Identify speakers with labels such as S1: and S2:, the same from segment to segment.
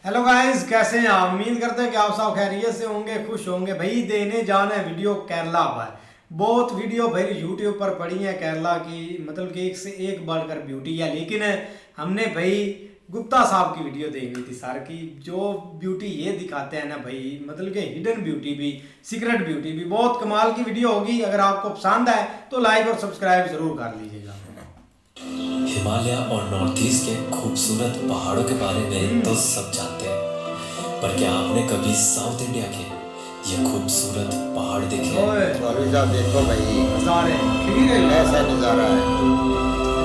S1: Hello guys, कैसे हैं आप? उम्मीद करते हैं कि आप सब खैरियत से होंगे, खुश होंगे। भाई देने जाना है वीडियो केरला पर। बहुत वीडियो भाई यूट्यूब पर पड़ी है केरला की, मतलब कि एक से एक बढ़कर ब्यूटी है। लेकिन हमने भाई गुप्ता साहब की वीडियो देखनी थी सर की। जो ब्यूटी ये दिखाते हैं ना भाई, मतलब कि हिडन ब्यूटी भी, सीक्रेट ब्यूटी भी, बहुत कमाल की वीडियो होगी। अगर आपको पसंद है तो लाइक और सब्सक्राइब जरूर कर लीजिएगा।
S2: हिमालय और नॉर्थ ईस्ट के खूबसूरत पहाड़ों के बारे में तो सब जानते हैं, पर क्या आपने कभी साउथ इंडिया के ये खूबसूरत पहाड़ देखे हैं?
S3: मौलवी साहब देखो भाई,
S1: नज़ारे खीरे
S3: ऐसा नज़ारा है।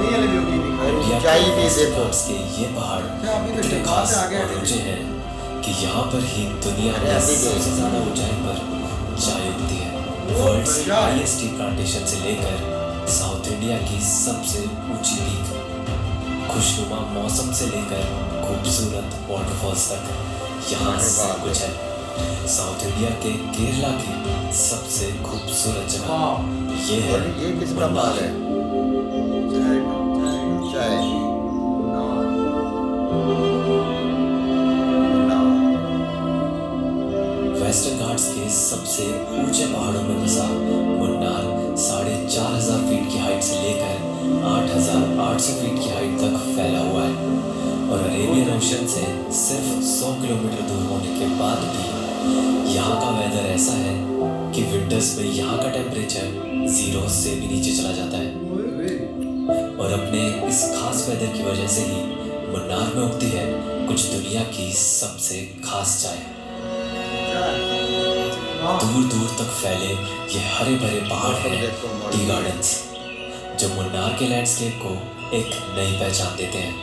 S1: रियल ब्यूटी दिखाई।
S3: ऊंचाई भी देखो।
S2: के ये पहाड़ इतने खास और ऊंचे हैं कि यहाँ पर ही दुनिया में सबसे ज्यादा ऊंचाई पर चाय उगती है। वर्ल्ड्स हाईएस्ट टी प्लांटेशन से लेकर साउथ इंडिया की सबसे ऊंची पीक, खुशनुमा मौसम से लेकर खूबसूरत वाटरफॉल्स तक, यहाँ सब कुछ है। साउथ इंडिया के केरला की सबसे खूबसूरत जगह ये है।
S3: ये किसका माल है? चाय
S2: वेस्टर्न घाट्स के सबसे ऊंचे पहाड़ों में बसा मुन्नार 4,500 फीट की हाइट से लेकर 8,800 फीट की हाइट तक फैला हुआ है, और अरेबियन ओशन से सिर्फ 100 किलोमीटर दूर होने के बाद भी यहाँ का वेदर ऐसा है कि विंटर्स में यहाँ का टेम्परेचर 0 से भी नीचे चला जाता है। और अपने इस खास वेदर की वजह से ही मुन्नार में उगती है कुछ दुनिया की सबसे खास चाय। दूर दूर तक फैले ये हरे भरे पहाड़ हैं टी गार्डन्स, जो मुन्नार के लैंडस्केप को एक नई पहचान देते हैं।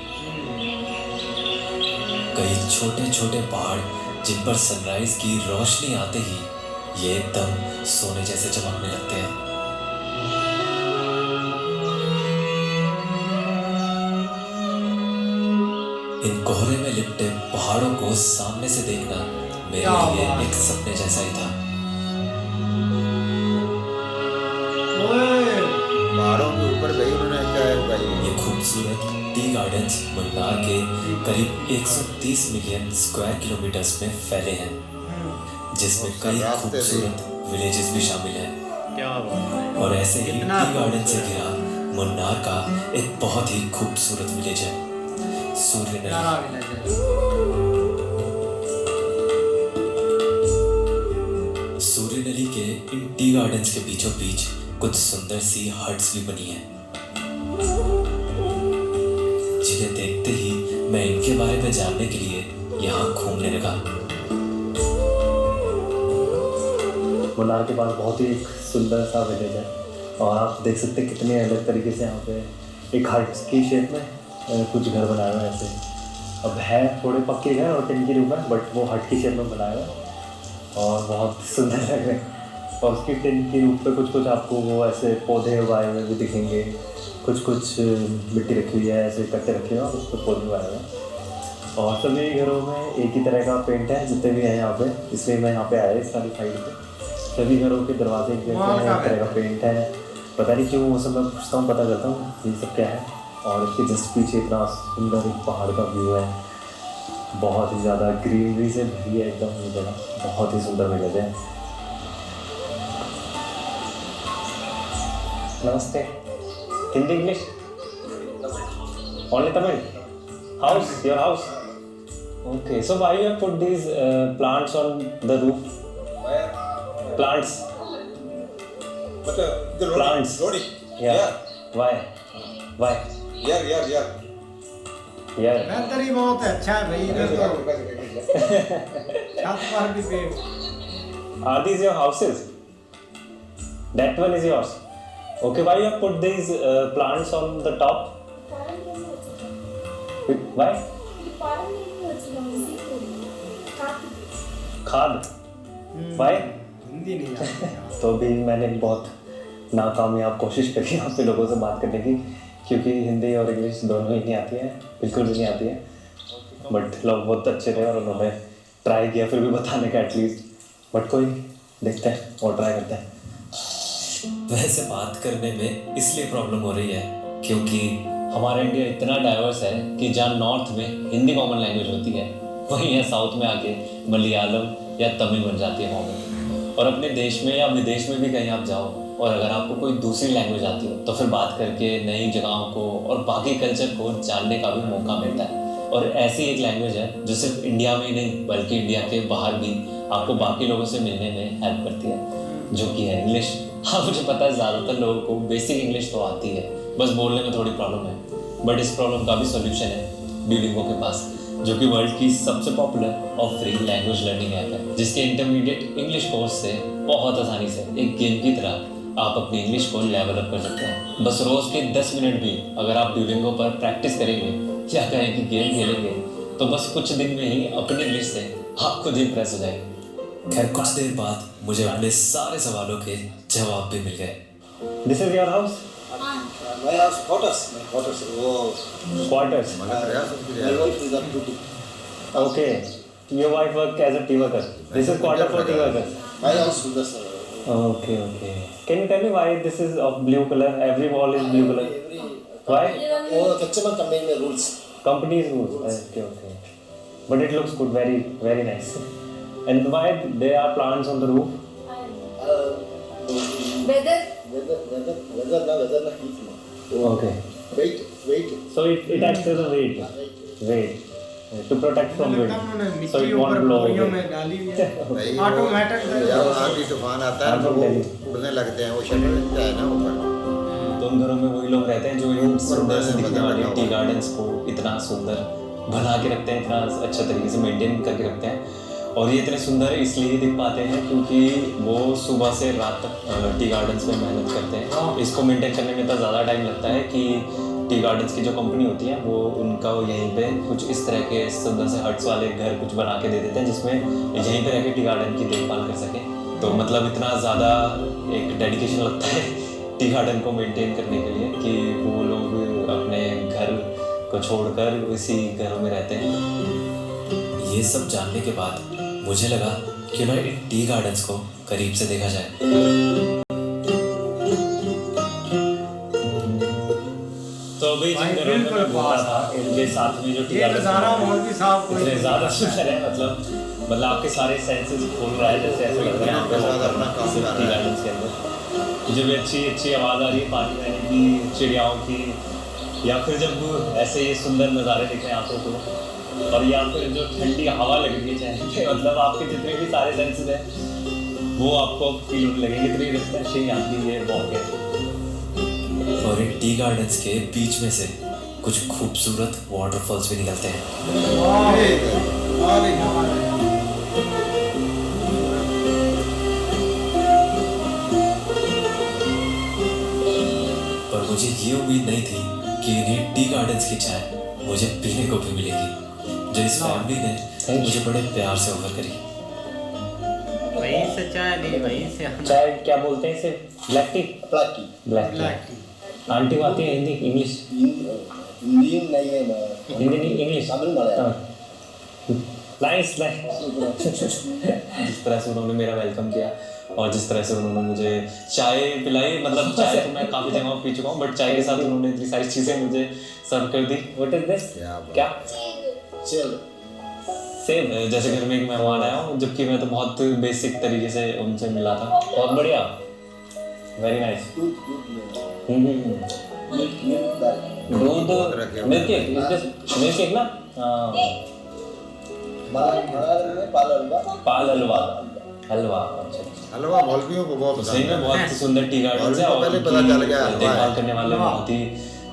S2: कई छोटे छोटे पहाड़ जिन पर सनराइज की रोशनी आते ही ये एकदम सोने जैसे चमकने लगते हैं। इन कोहरे में लिपटे पहाड़ों को सामने से देखना मेरे लिए एक सपने जैसा ही था।
S3: पहाड़ों के ऊपर भाई उन्होंने चाय उगाई।
S2: ये खूबसूरत टी गार्डन्स मुन्नार के करीब 130 मिलियन स्क्वायर किलोमीटर्स में फैले हैं, जिसमें कई खूबसूरत विलेजेस भी शामिल हैं। और ऐसे ही टी गार्डन से घिरा मुन्नार का एक बहुत ही खूबसूरत विलेज है सूर्यनली। सूर्यनली के इन टी गार्डन्स के बीचों बीच कुछ सुंदर सी हट्स भी बनी हैं, जिन्हें देखते ही मैं इनके बारे में जानने के लिए यहाँ घूमने लगा।
S4: मुन्नार के पास बहुत ही एक सुंदर सा विलेज है, और आप देख सकते हैं कितने अलग तरीके से यहाँ पे एक हट की शेप में कुछ घर बनाए हुए हैं ऐसे। अब है थोड़े पक्के घर और टिन की रूम है, बट वो हट की शेप में बनाए हुए हैं और बहुत सुंदर लग रहे हैं। और उसकी टिन की रूप पे कुछ कुछ आपको वो ऐसे पौधे उगाए हुए भी दिखेंगे, कुछ कुछ मिट्टी रखी हुई है, ऐसे कट्टे रखे हुए हैं और उस पर पौधे उगाए हुए हैं। और सभी घरों में एक ही तरह का पेंट है जितने भी हैं यहाँ पे, इसलिए मैं यहाँ पे आया इस सारी साइड पे। सभी घरों के दरवाजे एक तरह का पेंट है, पता नहीं क्यों, वो सब मैं पूछता हूँ, पता करता हूँ ये सब क्या है। और इसके जस्ट पीछे इतना सुंदर एक पहाड़ का व्यू है, बहुत ही ज़्यादा ग्रीनरी से भरी है एकदम ये जगह, बहुत ही सुंदर विलेज है। नमस्ते। Hindi, English, only Tamil? House, your house? Okay, so why you have put these plants on the roof? Plants.
S5: But the
S4: Plants.
S5: Roadie.
S4: Yeah. Why? Why?
S5: Yeah.
S4: Yeah.
S1: Weather ही बहुत अच्छा है भाई इधर तो। छत पर भी पेड़।
S4: Are these your houses? That one is yours. Okay, why you have put these plants on the top? Why? खाद. Why?
S1: हिंदी नहीं आती।
S4: तो भी मैंने बहुत नाकामयाब कोशिश करी यहाँ पे लोगों से बात करने की, क्योंकि हिंदी और इंग्लिश दोनों ही नहीं आती है, बिल्कुल भी नहीं आती है। बट लोग बहुत अच्छे थे और उन्होंने ट्राई किया फिर भी बताने का एटलीस्ट। बट कोई नहीं, देखते हैं और ट्राई करते हैं।
S2: वैसे बात करने में इसलिए प्रॉब्लम हो रही है क्योंकि
S4: हमारा इंडिया इतना डाइवर्स है कि जहाँ नॉर्थ में हिंदी कॉमन लैंग्वेज होती है,
S2: वहीं है साउथ में आके मलयालम या तमिल बन जाती है वहाँ पे। और अपने देश में या विदेश में भी कहीं आप जाओ और अगर आपको कोई दूसरी लैंग्वेज आती हो तो फिर बात करके नई जगहों को और बाकी कल्चर को जानने का भी मौका मिलता है। और ऐसी एक लैंग्वेज है जो सिर्फ इंडिया में ही नहीं बल्कि इंडिया के बाहर भी आपको बाकी लोगों से मिलने में हेल्प करती है, जो कि है इंग्लिश। हाँ, मुझे पता है ज़्यादातर लोगों को बेसिक इंग्लिश तो आती है, बस बोलने में थोड़ी प्रॉब्लम है। बट इस प्रॉब्लम का भी सोल्यूशन है ड्यूलिंगो के पास, जो कि वर्ल्ड की सबसे पॉपुलर और फ्री लैंग्वेज लर्निंग ऐप है, जिसके इंटरमीडिएट इंग्लिश कोर्स से बहुत आसानी से एक गेम की तरह आप अपनी इंग्लिश को लेवल अप कर सकते हैं। बस रोज़ के 10 मिनट भी अगर आप ड्यूलिंगो पर प्रैक्टिस करेंगे या कहें कि गेम खेलेंगे तो बस कुछ दिन में ही अपनी इंग्लिश से आप खुद इम्प्रेस हो जाएंगे। खैर कुछ देर बाद मुझे अपने सारे सवालों के जवाब भी मिल गए।
S4: This is your house?
S5: My house, quarters. My quarters. Oh,
S4: Quarters.
S3: मैंने प्रयास उसके
S5: my
S3: लिए
S5: wife is a beauty.
S4: Okay. Your wife work as a tea worker. This is quarter for tea workers.
S5: My house is the
S4: Okay, okay. Can you tell me why this is of blue color? Every wall is blue color. Why?
S5: Oh, customer company rules.
S4: Company's rules. Okay, okay. But it looks good. Very, very nice. And why there are plants on the roof?
S5: Weather na heat na. Oh,
S4: Okay.
S5: Wait.
S4: So it acts as a weight. Weight. To protect from
S1: लगता
S4: wind.
S1: है उन्होंने
S4: So
S1: मिट्टी
S4: it won't
S1: ऊपर
S4: blow
S1: बोरियों
S4: away.
S1: में डाली हुई है
S3: भाई वो
S1: ऑटोमेटिक
S3: जब आंधी तूफान आता है तो वो उड़ने लगते हैं, वो शटर लगता है ना ऊपर।
S2: तो उन घरों में वही लोग रहते हैं जो इन सुंदर से दिखने वाले टी गार्डन्स को इतना सुंदर बना के रखते हैं, इतना अच्छा तरीके से मेंटेन करके रखते हैं। और ये इतने सुंदर इसलिए दिख पाते हैं क्योंकि वो सुबह से रात तक टी गार्डन्स में मेहनत करते हैं। इसको मेंटेन करने में इतना ज़्यादा टाइम लगता है कि टी गार्डन्स की जो कंपनी होती है वो उनका यहीं पे कुछ इस तरह के सुंदर से हट्स वाले घर कुछ बना के दे देते हैं जिसमें यहीं पे रह के टी गार्डन की देखभाल कर सकें। तो मतलब इतना ज़्यादा एक डेडिकेशन लगता है टी गार्डन को मेंटेन करने के लिए कि वो लोग अपने घर को छोड़कर इसी घरों में रहते हैं। ये सब जानने के बाद मुझे लगा क्यों ना इन टी गार्डन्स को करीब से देखा जाए। तो अभी जिन घरों में मैं घूम रहा था इनके साथ में जो टी
S1: ये
S2: गार्डन
S1: नज़ारा मौलवी साहब को
S2: इतने ज़्यादा सुंदर है, मतलब आपके सारे सेंसेस खोल रहा है, जैसे ऐसा लग रहा है
S3: के साथ अपना काम कर रहा है।
S2: टी गार्डन्स के अंदर जब अच्छी अच्छी आवाज़ आ रही है पानी बहने की, चिड़ियाओं की, या फिर जब ऐसे ये सुंदर नज़ारे दिख रहे हैं आंखों को, और या फिर जो ठंडी हवा लग रही है चेहरे पे, मतलब आपके जितने भी सारे सेंसेस हैं वो आपको फील होने लगेंगे। इतनी रिफ्रेशिंग यहाँ की ये वॉक है। और इन टी गार्डन्स के बीच में से कुछ खूबसूरत वाटरफॉल्स भी निकलते हैं। पर मुझे ये उम्मीद नहीं थी कि इन्हीं टी गार्डन्स की चाय मुझे पीने को भी मिलेगी, जो इस फैमिली ने मुझे बड़े प्यार से ऑफर करी।
S1: वहीं से चाय नहीं वहीं से
S4: चाय क्या बोलते हैं इसे? Black T?
S5: Black tea.
S4: Black
S1: black
S4: T. Aunty को आती है हिंदी इंग्लिश?
S5: Hindi नहीं है ना.
S4: हिंदी नहीं English?
S5: Tamil Malayalam.
S4: Nice nice.
S2: जिस तरह से उन्होंने मेरा वेलकम किया और जिस तरह से उन्होंने मुझे चाय पिलाई, मतलब चाय तो मैं काफ़ी जगह पी चुका हूँ बट चाय के साथ उन्होंने इतनी सारी चीज़ें मुझे सर्व कर दी।
S4: What is this?
S3: क्या बात।
S4: क्या?
S5: Chill.
S4: सेम।
S2: जैसे घर में एक मेहमान आया हूँ, जबकि मैं तो बहुत बेसिक तरीके से उनसे मिला था।
S4: बहुत बढ़िया। Very nice.
S5: Good. Milk that.
S4: दूध मिल्क केक, मिल्क केक ना?
S5: मलयालम में पाल हलवा.
S4: पाल हलवा। हलवा, अच्छा।
S3: हलवा मौलवियों को बहुत
S2: सही
S3: पसंद
S2: में
S3: है।
S2: बहुत सुंदर टी गार्डन है और
S3: पहले
S2: उनकी
S3: पता चल गया हलवा
S2: देखभाल
S3: है।
S2: करने वाले बहुत ही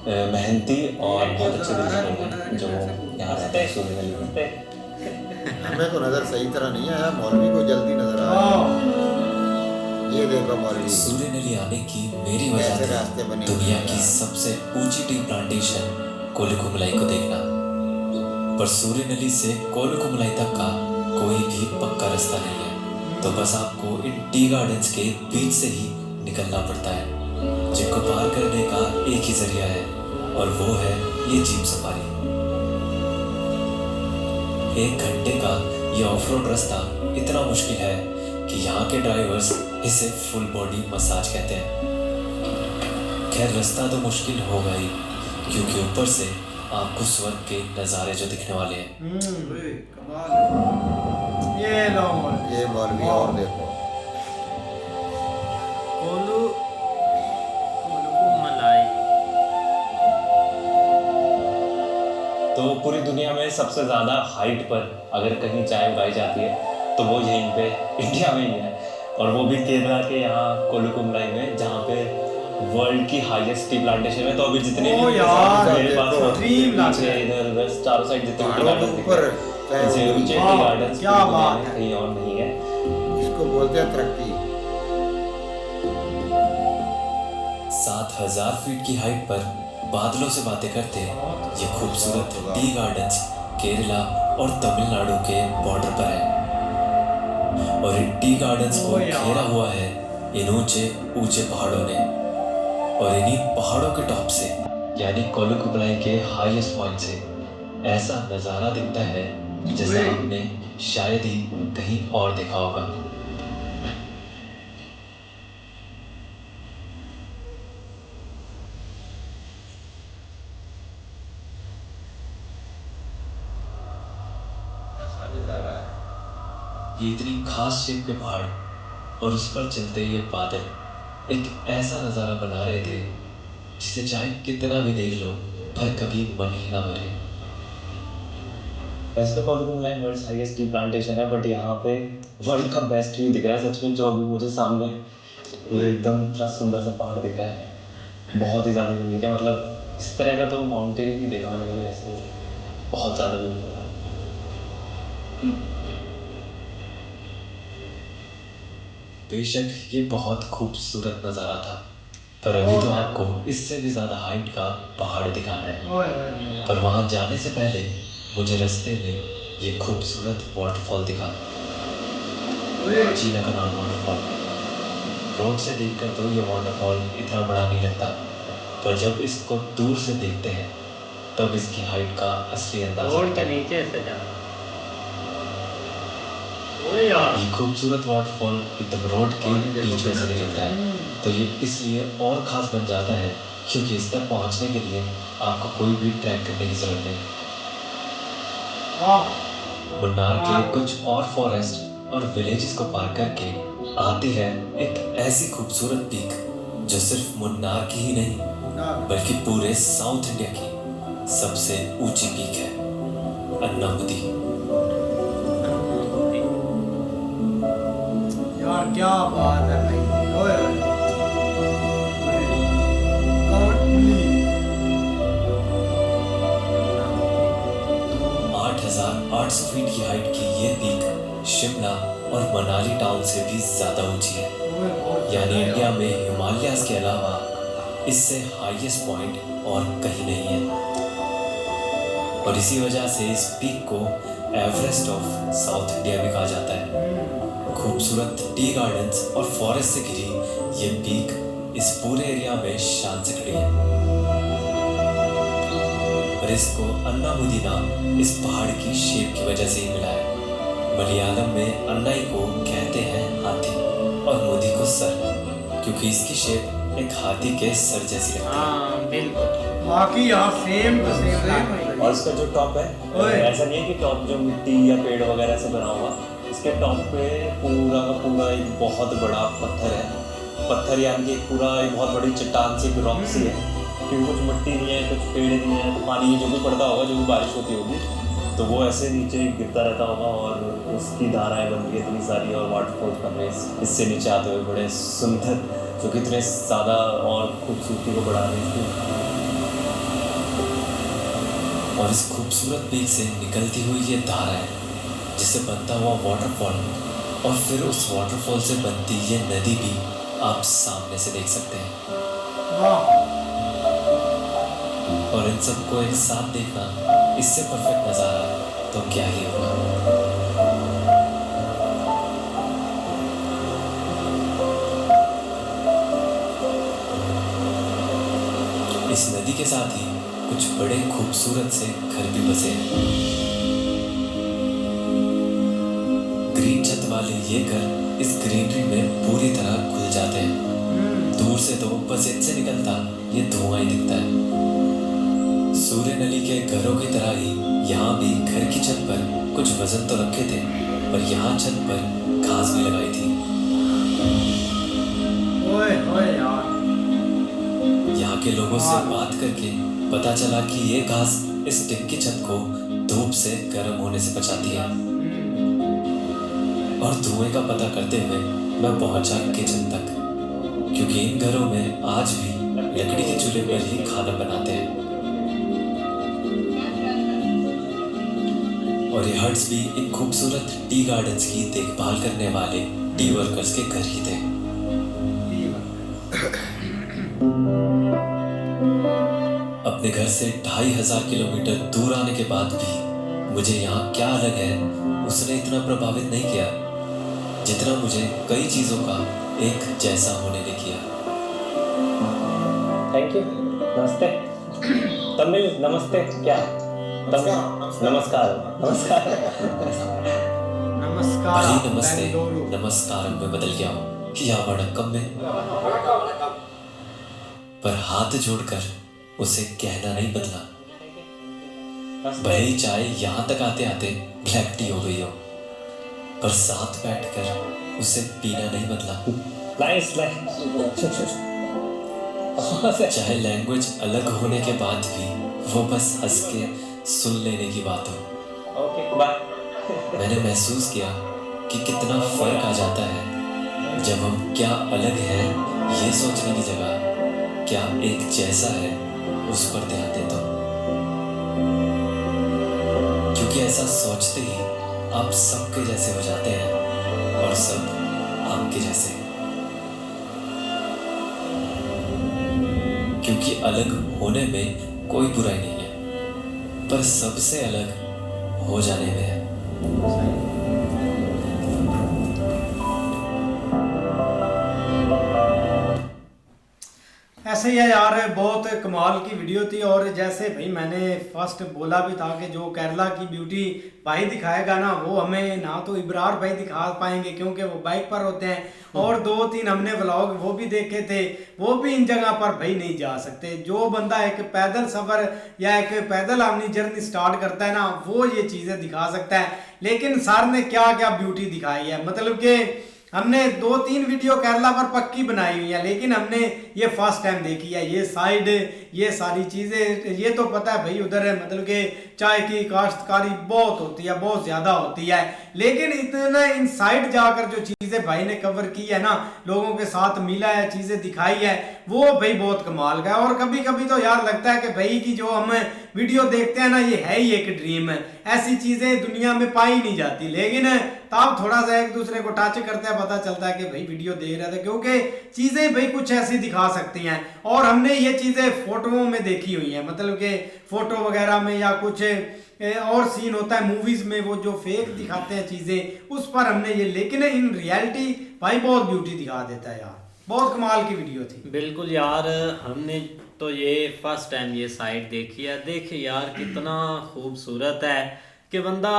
S2: मेहनती और बहुत अच्छे दिल के लोग हैं जो यहाँ रहते हैं सूर्य गली में।
S3: हमें तो नजर सही तरह नहीं आया, मौलवी को जल्दी नजर आया। ये देखो मौलवी
S2: सूर्य नली आने की मेरी
S3: ऐसे
S2: वजह
S3: रास्ते
S2: थी
S3: बने
S2: दुनिया
S3: हुए
S2: की
S3: हैं।
S2: सबसे ऊंची टी प्लांटेशन कोलुकुमलाई को देखना, पर सूर्य नली से कोलुकुमलाई तक का कोई भी पक्का रास्ता नहीं है, तो बस आपको इन टी गार्डन्स के बीच से ही निकलना पड़ता है, जिनको पार करने का एक ही जरिया है और वो है ये जीप सफारी। 1 घंटे का ये ऑफ रोड रास्ता इतना मुश्किल है कि यहाँ के ड्राइवर्स इसे फुल बॉडी मसाज कहते हैं। खैर रास्ता तो मुश्किल होगा ही, क्योंकि ऊपर से आपको स्वर्ग के नज़ारे जो दिखने वाले हैं।
S5: ओए, कमाल है।
S1: ये लो मौलवी।
S3: ये मौलवी और देखो
S6: कोलू कोलू मलाई।
S4: तो पूरी दुनिया में सबसे ज़्यादा हाइट पर अगर कहीं चाय उगाई जाती है तो वो यहीं पे इंडिया में ही है, और वो भी केरला के यहाँ कोलुकुमलाई में, जहाँ पे वर्ल्ड की हाईएस्ट टी प्लांटेशन है। तो अभी जितने
S1: ओ
S4: भी
S1: यार,
S4: मेरे पास
S3: देखो,
S1: ड्रीम लग
S4: पीछे
S1: रहा है।
S4: इधर उधर चारों साइड जितने टी
S3: पहाड़ों
S4: गार्डन
S3: के
S4: दिख
S3: ऊपर
S4: रहे हैं,
S3: चाहे
S4: ऊंचे
S3: वो
S4: टी गार्डन
S1: क्या बात है।
S4: कहीं और नहीं है।
S3: इसको बोलते हैं तरक्की।
S2: 7,000 फीट की हाइट पर बादलों से बातें करते ये खूबसूरत टी गार्डन्स केरला और तमिलनाडु के बॉर्डर पर है, और इन टी गार्डन्स को
S1: ओ यार।
S2: घेरा हुआ है इन ऊंचे ऊंचे पहाड़ों ने, और इन्हीं पहाड़ों के टॉप से यानी कोलुकुमलाई के हाईएस्ट पॉइंट से ऐसा नज़ारा दिखता है जैसा आपने शायद ही कहीं और देखा होगा। ये इतनी खास शेप के पहाड़ और उस पर चलते ये बादल एक ऐसा नज़ारा बना रहे थे जिसे चाहे कितना भी देख लो पर कभी मन ही ना भरे।
S4: वैसे तो कोलुकुमलाई वर्ल्ड हाईएस्ट टी प्लांटेशन है, बट यहाँ पे वर्ल्ड का बेस्ट व्यू दिख रहा है सच में। जो अभी मुझे सामने वो एकदम इतना सुंदर सा पहाड़ दिख रहा है, बहुत ही ज़्यादा यूनिक है। मतलब इस तरह का तो माउंटेन ही देखा मैंने कभी ऐसे, बहुत ज़्यादा व्यू है।
S2: बेशक ये बहुत खूबसूरत नज़ारा था, पर अभी तो आपको इससे भी ज़्यादा हाइट का पहाड़ दिखाना है।
S1: ओए ओए।
S2: पर वहाँ जाने से पहले मुझे रास्ते में ये खूबसूरत वाटरफॉल दिखा, चिलकनाल वाटरफॉल। रोड से देखकर तो ये वाटरफॉल इतना बड़ा नहीं लगता, पर जब इसको दूर से देखते हैं तब इसकी हाइट का असली अंदाजा
S6: रोड
S2: होता
S6: के
S2: है।
S6: नीचे से जा। ओए यार।
S2: ये खूबसूरत वाटरफॉल एकदम रोड के बीच में से निकलता है, तो ये इसलिए और ख़ास बन जाता है क्योंकि इस तक पहुंचने के लिए आपको कोई भी ट्रैक करने की ज़रूरत नहीं।
S1: वाह।
S2: मुन्नार के कुछ और फॉरेस्ट और विलेजेस को पार करके आती है एक ऐसी खूबसूरत पीक जो सिर्फ मुन्नार की ही नहीं बल्कि पूरे साउथ इंडिया की सबसे ऊंची पीक है, अन्नामुदी।
S1: यार क्या बात है भाई। ओए ओए। काउंटली
S2: 8,800 फीट की हाइट की ये पीक शिमला और मनाली टाउन से भी ज़्यादा ऊंची है, यानी इंडिया में हिमालयाज के अलावा इससे हाईएस्ट पॉइंट और कहीं नहीं है, और इसी वजह से इस पीक को एवरेस्ट ऑफ साउथ इंडिया भी कहा जाता है। खूबसूरत टी गार्डन्स और फॉरेस्ट से घिरी ये पीक इस पूरे एरिया में शान से खड़ी है, और इसको अन्नामुदी नाम इस पहाड़ की शेप की वजह से ही मिला है। मलयालम में अन्नाई को कहते हैं हाथी और मुदी को सर, क्योंकि इसकी शेप एक हाथी के सर जैसी लगती है।
S6: हाँ बिल्कुल।
S1: बाकी यार सेम टू सेम।
S4: और इसका जो टॉप है
S1: ओए।
S4: ऐसा नहीं है कि टॉप जो मिट्टी या पेड़ वगैरह से बना हुआ, इसके टॉप पे पूरा का पूरा एक बहुत बड़ा पत्थर है। पत्थर यानी कि पूरा एक बहुत बड़ी चट्टान सी रॉक सी है, क्योंकि कुछ मिट्टी नहीं है, कुछ पेड़ नहीं है, तो पानी जो भी पड़ता होगा, जो भी बारिश होती होगी, तो वो ऐसे नीचे गिरता रहता होगा और उसकी धाराएं बन रही है इतनी सारी, और वाटरफॉल्स बन रहे हैं इससे नीचे आते हुए बड़े सुंदर, जो कि इतने ज़्यादा और खूबसूरती को बढ़ा रहे हैं।
S2: और इस खूबसूरत पीक से निकलती हुई ये धारा है जिससे बनता हुआ वाटरफॉल, और फिर उस वाटरफॉल से बनती ये नदी भी आप सामने से देख सकते हैं।
S1: वाह।
S2: और इन सबको एक साथ देखना, इससे परफेक्ट नज़ारा तो क्या ही होगा। इस नदी के साथ ही कुछ बड़े खूबसूरत से घर भी बसे हैं। ग्रीन छत वाले ये घर इस ग्रीनरी में पूरी तरह घुल जाते हैं। दूर से तो बस इनसे निकलता ये धुआं ही दिखता है। सूर्य नली के घरों की तरह ही यहाँ भी घर की छत पर कुछ वजन तो रखे थे, पर यहाँ छत पर घास भी लगाई थी।
S1: ओए ओए यार,
S2: यहाँ के लोगों से बात करके पता चला कि ये घास इस टिन की छत को धूप से गर्म होने से बचाती है। और धुएं का पता करते हुए मैं पहुंचा किचन तक, क्योंकि इन घरों में आज भी लकड़ी के चूल्हे पर ही खाना बनाते हैं। और ये हट्स भी इन खूबसूरत टी गार्डन्स की देखभाल करने वाले टी वर्कर्स के घर ही थे। अपने घर से 2500 किलोमीटर दूर आने के बाद भी मुझे यहाँ क्या अलग है उसने इतना प्रभावित नहीं किया जितना मुझे कई चीजों का एक जैसा होने ने किया।
S4: Thank you. नमस्ते। तमिल नमस्ते क्या? नमस्कार। नमस्कार।
S1: नमस्कार
S2: भाई नमस्ते
S1: बेंगलुरु।
S2: नमस्कार में बदल गया हूँ या वणक्कम में, पर हाथ जोड़कर उसे कहना नहीं बदला। भले चाय यहाँ तक आते आते ब्लैक टी हो गई हो, पर साथ बैठकर उसे पीना नहीं बदला।
S4: नाइस
S2: चाहे लैंग्वेज अलग होने के बाद भी वो बस हंस के सुन लेने की बात हो।
S4: Okay bye.
S2: मैंने महसूस किया कि कितना फर्क आ जाता है जब हम क्या अलग है ये सोचने की जगह क्या एक जैसा है उस पर ध्यान देता हूँ, क्योंकि ऐसा सोचते ही आप सबके जैसे हो जाते हैं और सब आपके जैसे। क्योंकि अलग होने में कोई बुराई नहीं है, पर सबसे अलग हो जाने में है।
S1: ऐसे ही है यार, बहुत कमाल की वीडियो थी। और जैसे भाई मैंने फर्स्ट बोला भी था कि जो केरला की ब्यूटी भाई दिखाएगा ना, वो हमें ना तो इब्रार भाई दिखा पाएंगे क्योंकि वो बाइक पर होते हैं, और 2-3 हमने व्लॉग वो भी देखे थे, वो भी इन जगह पर भाई नहीं जा सकते। जो बंदा एक पैदल सफ़र या एक पैदल अपनी जर्नी स्टार्ट करता है ना, वो ये चीज़ें दिखा सकता है। लेकिन सर ने क्या क्या ब्यूटी दिखाई है, मतलब कि हमने 2-3 वीडियो केरला पर पक्की बनाई हुई है, लेकिन हमने ये फर्स्ट टाइम देखी है। ये साइड, ये सारी चीज़ें, ये तो पता है भाई उधर मतलब कि चाय की काश्तकारी बहुत होती है, बहुत ज़्यादा होती है, लेकिन इतना इन साइड जाकर जो चीज़ें भाई ने कवर की है ना, लोगों के साथ मिला है, चीज़ें दिखाई है, वो भाई बहुत कमाल का है। और कभी कभी तो यार लगता है कि भाई की जो हम वीडियो देखते हैं ना, ये है ही एक ड्रीम है। ऐसी चीज़ें दुनिया में पाई नहीं जाती, लेकिन तब थोड़ा सा एक दूसरे को टच करते हैं, पता चलता है कि भाई वीडियो देख रहे थे, क्योंकि चीज़ें भाई कुछ ऐसी दिखा सकती हैं। और हमने ये चीज़ें फोटोओं में देखी हुई हैं, मतलब कि फोटो वगैरह में या कुछ और सीन होता है मूवीज में, वो जो फेक दिखाते हैं चीज़ें, उस पर हमने ये, लेकिन इन रियलिटी भाई बहुत ब्यूटी दिखा देता है यार। बहुत कमाल की वीडियो थी।
S6: बिल्कुल यार, हमने तो ये फर्स्ट टाइम ये साइट देखी है। देखिए यार कितना खूबसूरत है कि बंदा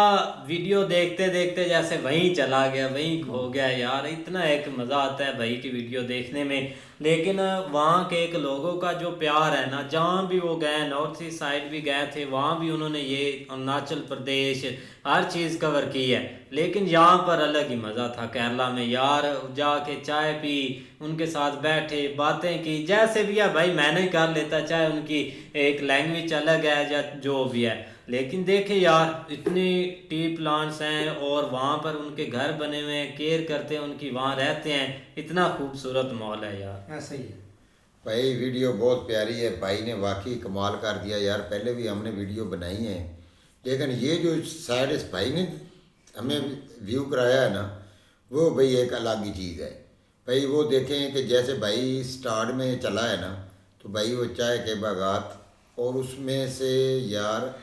S6: वीडियो देखते देखते जैसे वहीं चला गया, वहीं खो गया यार। इतना एक मज़ा आता है भाई की वीडियो देखने में। लेकिन वहाँ के एक लोगों का जो प्यार है ना, जहाँ भी वो गए, नॉर्थ ईस्ट साइड भी गए थे, वहाँ भी उन्होंने ये अरुणाचल प्रदेश हर चीज़ कवर की है। लेकिन यहाँ पर अलग ही मज़ा था केरला में यार। जाके चाय पी, उनके साथ बैठे, बातें की, जैसे भी है भाई मैंने कर लेता, चाहे उनकी एक लैंग्वेज अलग है या जो भी है। लेकिन देखे यार इतनी टी प्लांट्स हैं और वहाँ पर उनके घर बने हुए हैं, केयर करते हैं उनकी, वहाँ रहते हैं। इतना खूबसूरत माहौल है यार।
S1: ऐसा ही है
S3: भाई, वीडियो बहुत प्यारी है। भाई ने वाकई कमाल कर दिया यार। पहले भी हमने वीडियो बनाई है, लेकिन ये जो साइड इस भाई ने हमें व्यू कराया है ना, वो भाई एक अलग ही चीज़ है। भाई वो देखें कि जैसे भाई स्टार्ट में चला है ना, तो भाई वो चाय के बागात, और उसमें से यार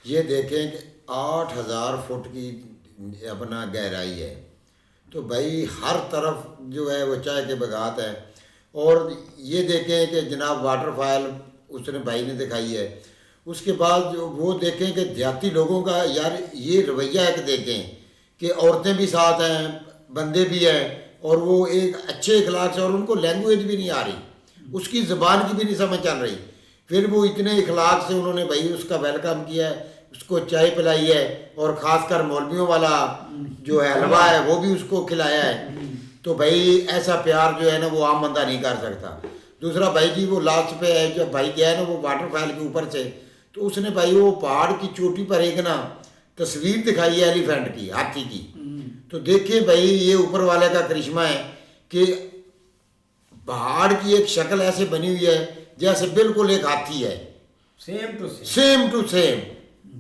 S3: ये देखें कि 8000 फुट की अपना गहराई है। तो भाई हर तरफ जो है वो चाय के बागात है। और ये देखें कि जनाब वाटरफॉल उसने भाई ने दिखाई है। उसके बाद जो वो देखें कि देहाती लोगों का यार ये रवैया है कि देखें कि औरतें भी साथ हैं, बंदे भी हैं, और वो एक अच्छे इखलाक से, और उनको लैंग्वेज भी नहीं आ रही, उसकी ज़बान की भी नहीं समझ चल रही, फिर वो इतने इखलाक से उन्होंने भाई उसका वेलकम किया है, उसको चाय पिलाई है, और ख़ासकर मौलवियों वाला जो है हलवा है वो भी उसको खिलाया है। तो भाई ऐसा प्यार जो है ना वो आम बंदा नहीं कर सकता। दूसरा भाई जी वो लास्ट पे है, जब भाई गया ना वो वाटरफॉल के ऊपर से, तो उसने भाई वो पहाड़ की चोटी पर एक ना तस्वीर दिखाई है एलिफेंट की, हाथी की। तो देखिए भाई ये ऊपर वाले का करिश्मा है कि पहाड़ की एक शक्ल ऐसे बनी हुई है जैसे बिल्कुल एक हाथी है,
S1: same to same.
S3: Same to same.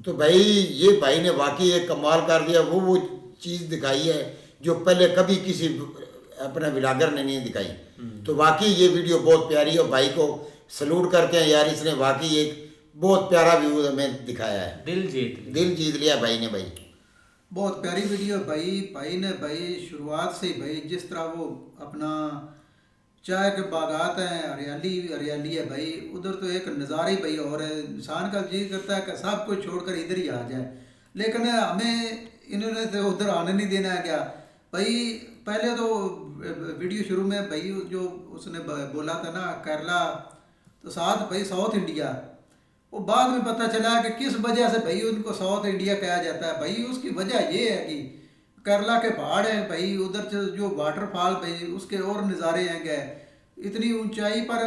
S3: तो भाई ये भाई ने वाकई एक कमाल कर दिया, वो चीज़ दिखाई है जो पहले कभी किसी अपना ब्लॉगर ने नहीं दिखाई। तो वाकई ये वीडियो बहुत प्यारी है, और भाई को सलूट करते हैं यार, इसने वाकई एक बहुत प्यारा व्यू हमें दिखाया है, दिल जीत लिया भाई ने। भाई
S7: बहुत प्यारी वीडियो भाई ने भाई शुरुआत से ही भाई जिस तरह वो अपना चाय के बागात हैं, हरियाली हरियाली है भाई, उधर तो एक नज़ारा ही भाई और है। इंसान का जी करता है कि सब कुछ छोड़कर इधर ही आ जाए, लेकिन हमें इन्होंने तो उधर आने नहीं देना है क्या भाई। पहले तो वीडियो शुरू में भाई जो उसने बोला था ना केरला, तो साथ भाई साउथ इंडिया, वो बाद में पता चला कि किस वजह से भाई उनको साउथ इंडिया कहा जाता है। भाई उसकी वजह ये है कि केरला के पहाड़ हैं भाई, उधर से जो वाटरफॉल भाई उसके और नज़ारे हैं गए इतनी ऊंचाई पर।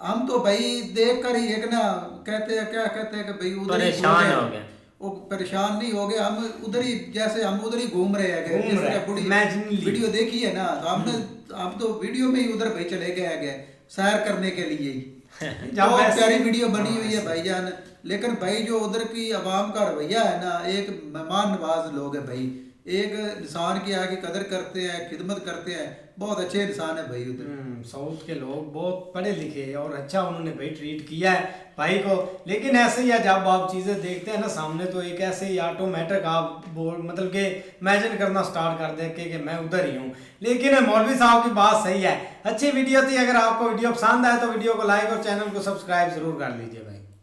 S7: हम तो भाई देख कर ही एक ना कहते हैं, क्या कहते हैं कि भाई उधर
S6: परेशान हो गए।
S7: वो परेशान नहीं हो गए, हम उधर ही जैसे हम उधर ही घूम रहे हैं, जिस तरह पूरी वीडियो देखी है ना, तो हम तो वीडियो में ही उधर भाई चले गए सैर करने के लिए ही। बहुत प्यारी वीडियो बनी हुई है भाईजान। लेकिन भाई जो उधर की आवाम का रवैया है ना, एक मेहमान नवाज लोग है भाई, एक इंसान की आगे कदर करते हैं, खिदमत करते हैं, बहुत अच्छे इंसान है भाई उधर।
S1: साउथ के लोग बहुत पढ़े लिखे और अच्छा उन्होंने भाई ट्रीट किया है भाई को। लेकिन ऐसे ही जब आप चीज़ें देखते हैं ना सामने, तो एक ऐसे ही ऑटोमेटिक आप मतलब कि इमेजिन करना स्टार्ट कर दें कि मैं उधर ही हूँ। लेकिन मौलवी साहब की बात सही है, अच्छी वीडियो थी। अगर आपको वीडियो पसंद आए तो वीडियो को लाइक और चैनल को सब्सक्राइब जरूर कर लीजिए भाई।